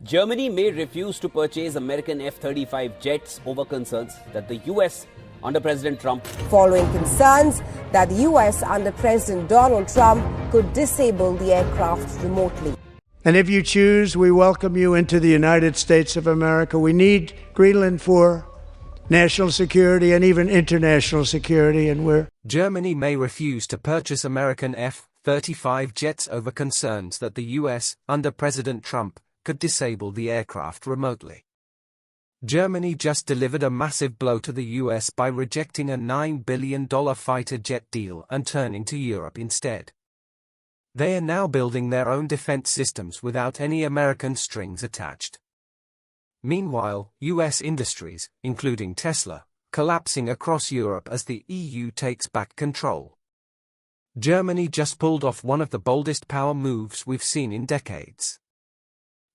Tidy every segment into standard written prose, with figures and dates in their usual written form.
Germany may refuse to purchase American F-35 jets over concerns that the US under President Trump. Following concerns that the US under President Donald Trump could disable the aircraft remotely. And if you choose, we welcome you into the United States of America. We need Greenland for national security and even international security, and Germany may refuse to purchase American F-35 jets over concerns that the US, under President Trump, could disable the aircraft remotely. Germany just delivered a massive blow to the US by rejecting a $9 billion fighter jet deal and turning to Europe instead. They are now building their own defense systems without any American strings attached. Meanwhile, US industries, including Tesla, collapsing across Europe as the EU takes back control. Germany just pulled off one of the boldest power moves we've seen in decades.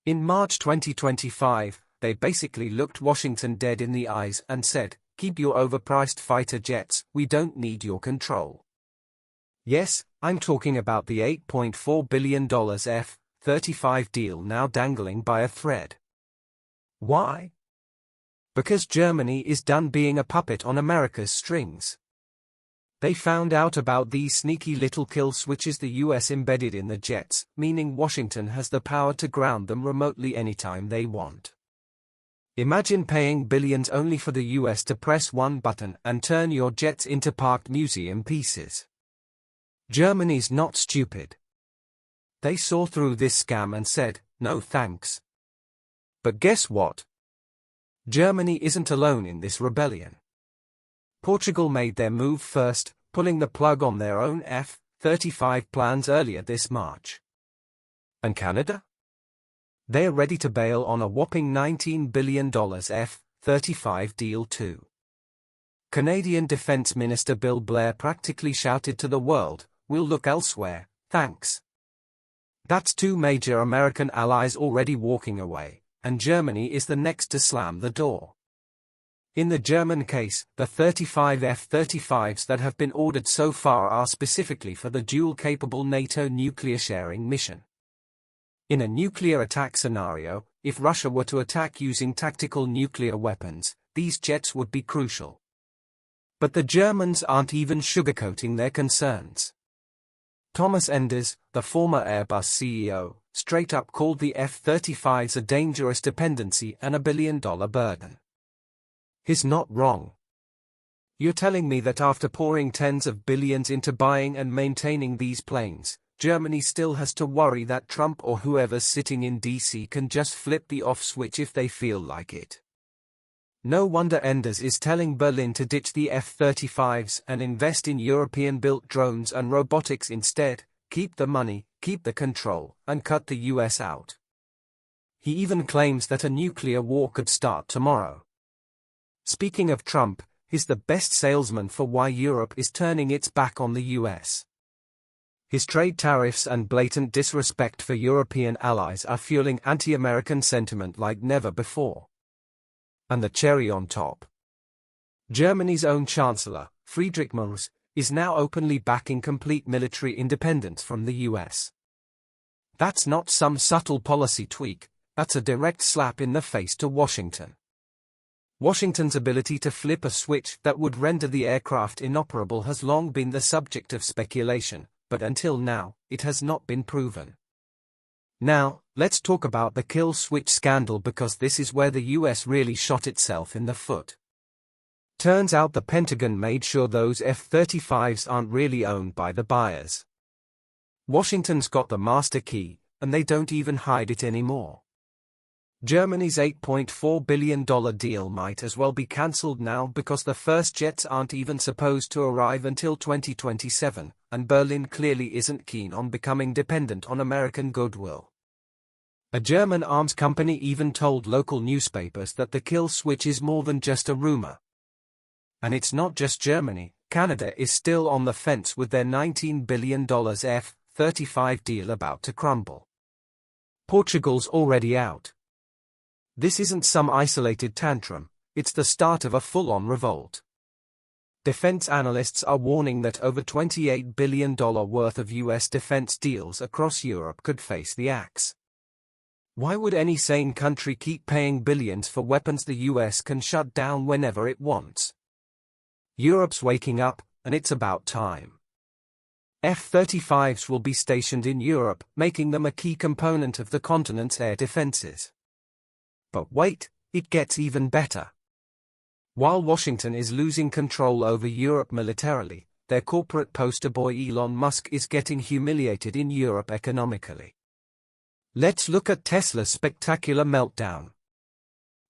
In March 2025, they basically looked Washington dead in the eyes and said, "Keep your overpriced fighter jets, we don't need your control." Yes, I'm talking about the $8.4 billion F-35 deal now dangling by a thread. Why? Because Germany is done being a puppet on America's strings. They found out about these sneaky little kill switches the US embedded in the jets, meaning Washington has the power to ground them remotely anytime they want. Imagine paying billions only for the US to press one button and turn your jets into parked museum pieces. Germany's not stupid. They saw through this scam and said, "No thanks." But guess what? Germany isn't alone in this rebellion. Portugal made their move first, pulling the plug on their own F-35 plans earlier this March. And Canada? They're ready to bail on a whopping $19 billion F-35 deal too. Canadian Defence Minister Bill Blair practically shouted to the world, "We'll look elsewhere, thanks." That's two major American allies already walking away, and Germany is the next to slam the door. In the German case, the 35 F-35s that have been ordered so far are specifically for the dual-capable NATO nuclear-sharing mission. In a nuclear attack scenario, if Russia were to attack using tactical nuclear weapons, these jets would be crucial. But the Germans aren't even sugarcoating their concerns. Thomas Enders, the former Airbus CEO, straight up called the F-35s a dangerous dependency and a billion-dollar burden. He's not wrong. You're telling me that after pouring tens of billions into buying and maintaining these planes, Germany still has to worry that Trump or whoever's sitting in DC can just flip the off switch if they feel like it. No wonder Enders is telling Berlin to ditch the F-35s and invest in European-built drones and robotics instead, keep the money, keep the control, and cut the US out. He even claims that a nuclear war could start tomorrow. Speaking of Trump, he's the best salesman for why Europe is turning its back on the US. His trade tariffs and blatant disrespect for European allies are fueling anti-American sentiment like never before. And the cherry on top. Germany's own Chancellor, Friedrich Merz, is now openly backing complete military independence from the US. That's not some subtle policy tweak, that's a direct slap in the face to Washington. Washington's ability to flip a switch that would render the aircraft inoperable has long been the subject of speculation, but until now, it has not been proven. Now, let's talk about the kill switch scandal because this is where the US really shot itself in the foot. Turns out the Pentagon made sure those F-35s aren't really owned by the buyers. Washington's got the master key, and they don't even hide it anymore. Germany's $8.4 billion deal might as well be cancelled now because the first jets aren't even supposed to arrive until 2027, and Berlin clearly isn't keen on becoming dependent on American goodwill. A German arms company even told local newspapers that the kill switch is more than just a rumor. And it's not just Germany, Canada is still on the fence with their $19 billion F-35 deal about to crumble. Portugal's already out. This isn't some isolated tantrum, it's the start of a full-on revolt. Defense analysts are warning that over $28 billion worth of US defense deals across Europe could face the axe. Why would any sane country keep paying billions for weapons the US can shut down whenever it wants? Europe's waking up, and it's about time. F-35s will be stationed in Europe, making them a key component of the continent's air defenses. But wait, it gets even better. While Washington is losing control over Europe militarily, their corporate poster boy Elon Musk is getting humiliated in Europe economically. Let's look at Tesla's spectacular meltdown.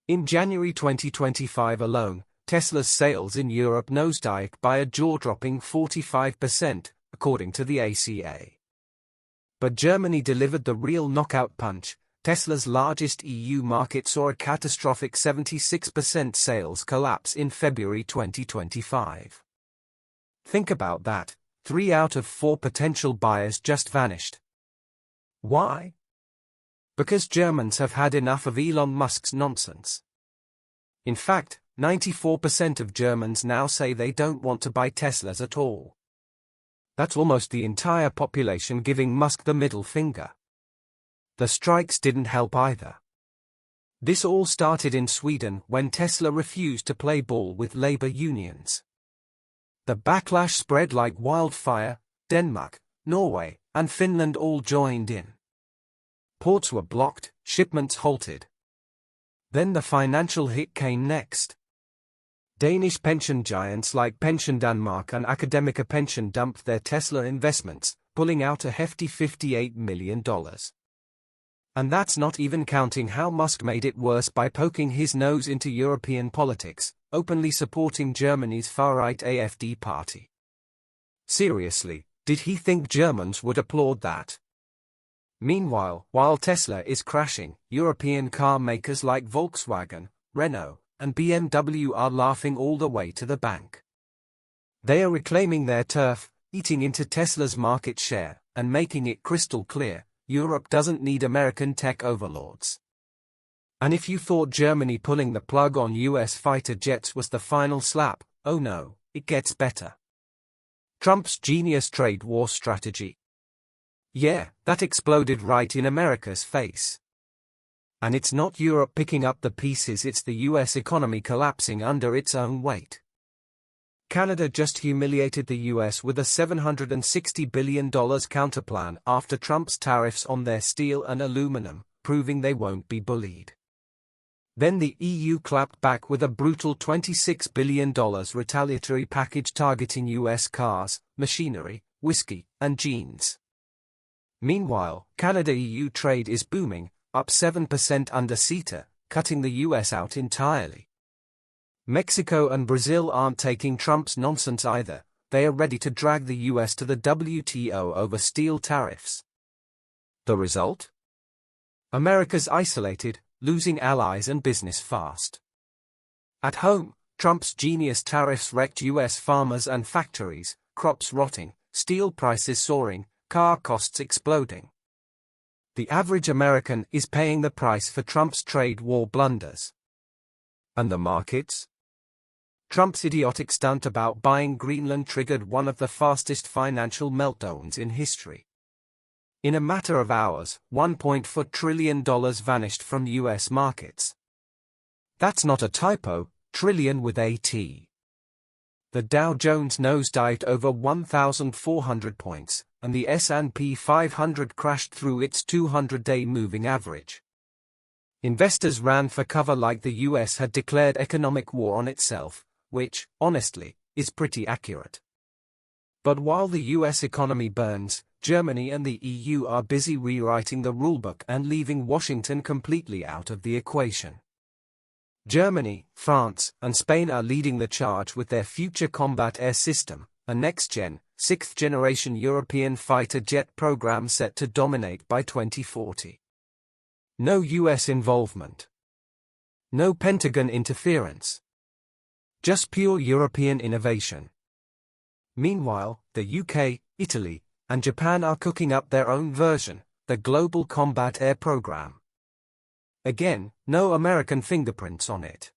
In January 2025 alone, Tesla's sales in Europe nosedived by a jaw-dropping 45%, according to the ACA. But Germany delivered the real knockout punch. Tesla's largest EU market saw a catastrophic 76% sales collapse in February 2025. Think about that, 3 out of 4 potential buyers just vanished. Why? Because Germans have had enough of Elon Musk's nonsense. In fact, 94% of Germans now say they don't want to buy Teslas at all. That's almost the entire population giving Musk the middle finger. The strikes didn't help either. This all started in Sweden when Tesla refused to play ball with labor unions. The backlash spread like wildfire. Denmark, Norway, and Finland all joined in. Ports were blocked, shipments halted. Then the financial hit came next. Danish pension giants like Pension Denmark and Akademiker Pension dumped their Tesla investments, pulling out a hefty $58 million. And that's not even counting how Musk made it worse by poking his nose into European politics, openly supporting Germany's far-right AfD party. Seriously, did he think Germans would applaud that? Meanwhile, while Tesla is crashing, European car makers like Volkswagen, Renault, and BMW are laughing all the way to the bank. They are reclaiming their turf, eating into Tesla's market share, and making it crystal clear, Europe doesn't need American tech overlords. And if you thought Germany pulling the plug on US fighter jets was the final slap, oh no, it gets better. Trump's genius trade war strategy. Yeah, that exploded right in America's face. And it's not Europe picking up the pieces, it's the US economy collapsing under its own weight. Canada just humiliated the US with a $760 billion counterplan after Trump's tariffs on their steel and aluminum, proving they won't be bullied. Then the EU clapped back with a brutal $26 billion retaliatory package targeting US cars, machinery, whiskey, and jeans. Meanwhile, Canada-EU trade is booming, up 7% under CETA, cutting the US out entirely. Mexico and Brazil aren't taking Trump's nonsense either, they are ready to drag the US to the WTO over steel tariffs. The result? America's isolated, losing allies and business fast. At home, Trump's genius tariffs wrecked US farmers and factories, crops rotting, steel prices soaring, car costs exploding. The average American is paying the price for Trump's trade war blunders. And the markets? Trump's idiotic stunt about buying Greenland triggered one of the fastest financial meltdowns in history. In a matter of hours, $1.4 trillion vanished from US markets. That's not a typo, trillion with a T. The Dow Jones nosedived over 1,400 points, and the S&P 500 crashed through its 200-day moving average. Investors ran for cover like the US had declared economic war on itself, which, honestly, is pretty accurate. But while the US economy burns, Germany and the EU are busy rewriting the rulebook and leaving Washington completely out of the equation. Germany, France, and Spain are leading the charge with their Future Combat Air System, a next-gen, sixth-generation European fighter jet program set to dominate by 2040. No US involvement. No Pentagon interference. Just pure European innovation. Meanwhile, the UK, Italy, and Japan are cooking up their own version, the Global Combat Air Program. Again, no American fingerprints on it.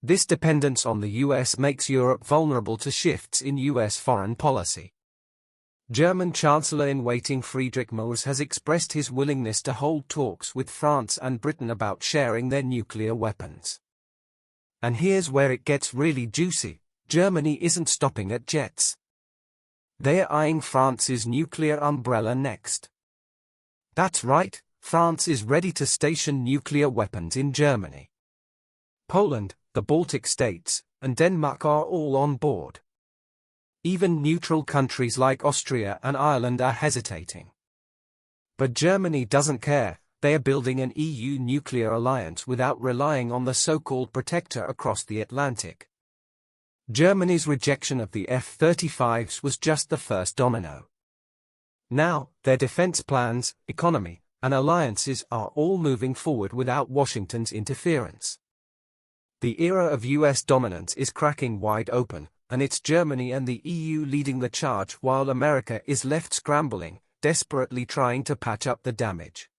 This dependence on the US makes Europe vulnerable to shifts in US foreign policy. German Chancellor-in-Waiting Friedrich Merz has expressed his willingness to hold talks with France and Britain about sharing their nuclear weapons. And here's where it gets really juicy. Germany isn't stopping at jets. They're eyeing France's nuclear umbrella next. That's right, France is ready to station nuclear weapons in Germany. Poland, the Baltic states, and Denmark are all on board. Even neutral countries like Austria and Ireland are hesitating. But Germany doesn't care. They are building an EU nuclear alliance without relying on the so-called protector across the Atlantic. Germany's rejection of the F-35s was just the first domino. Now, their defense plans, economy, and alliances are all moving forward without Washington's interference. The era of US dominance is cracking wide open, and it's Germany and the EU leading the charge while America is left scrambling, desperately trying to patch up the damage.